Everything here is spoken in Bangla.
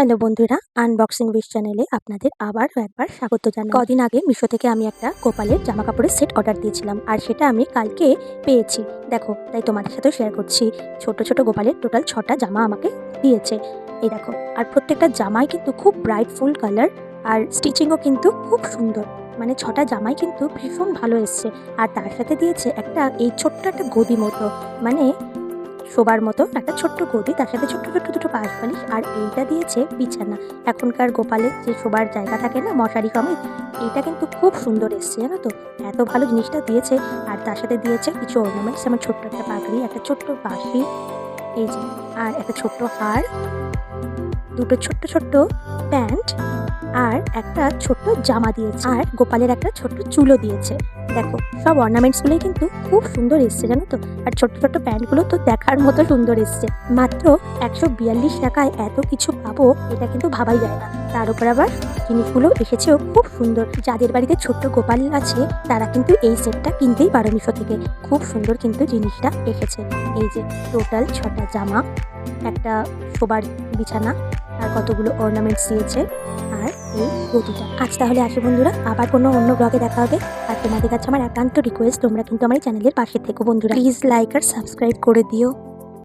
হ্যালো বন্ধুরা, আনবক্সিং উইশ চ্যানেলে আপনাদের আবারও একবার স্বাগত জানাই। কদিন আগে মিশো থেকে আমি একটা গোপালের জামা কাপড়ের সেট অর্ডার দিয়েছিলাম, আর সেটা আমি কালকে পেয়েছি। দেখো, তাই তোমাদের সাথেও শেয়ার করছি। ছোট ছোট গোপালের টোটাল 6টা জামা আমাকে দিয়েছে। এই দেখো, আর প্রত্যেকটা জামাই কিন্তু খুব ব্রাইট ফুল কালার, আর স্টিচিংও কিন্তু খুব সুন্দর। মানে 6টা জামাই কিন্তু ভীষণ ভালো এসছে। আর তার সাথে দিয়েছে এই ছোট্ট একটা গদি মতো, মানে শোবার মতো একটা ছোট্ট গদি, তার সাথে ছোট্ট ছোট্ট দুটো পাশ বালিশ, আর এইটা দিয়েছে বিছানা। এখনকার গোপালের যে শোবার জায়গা থাকে না, মশারি সমেত, এইটা কিন্তু খুব সুন্দর এসছে, জানো তো। এত ভালো জিনিসটা দিয়েছে। আর তার সাথে দিয়েছে কিছু অর্নামেন্টস, যেমন ছোট্ট একটা পাগড়ি, একটা ছোট্ট বাঁশি, এই যে, আর একটা ছোট্ট হার, দুটো ছোট্ট ছোট্ট প্যান্ট, আর একটা ছোট্ট জামা দিয়েছে, আর গোপালের একটা ছোট্ট চুলও দিয়েছে। দেখো, সব অর্নামেন্টসগুলোই কিন্তু খুব সুন্দর এসছে, জানো তো। আর ছোট্ট ছোট্ট প্যান্টগুলো তো দেখার মতো সুন্দর এসছে। মাত্র 142 টাকায় এত কিছু পাবো, এটা কিন্তু ভাবাই যায় না। তার উপর আবার জিনিসগুলো এসেছেও খুব সুন্দর। যাদের বাড়িতে ছোট্ট গোপাল আছে, তারা কিন্তু এই সেটটা কিনতেই পারো মিশো থেকে। খুব সুন্দর কিন্তু জিনিসটা এসেছে। এই যে টোটাল 6টা জামা, একটা শোবার বিছানা, আর কতগুলো অর্নামেন্টস দিয়েছে, আর এই গদিটা। আজ তাহলে আসি বন্ধুরা, আবার কোনো অন্য ব্লগে দেখা হবে। আর তোমাদের কাছে আমার একান্ত রিকোয়েস্ট, তোমরা কিন্তু আমার এই চ্যানেলের পাশে থেকো বন্ধুরা। প্লিজ লাইক আর সাবস্ক্রাইব করে দিও।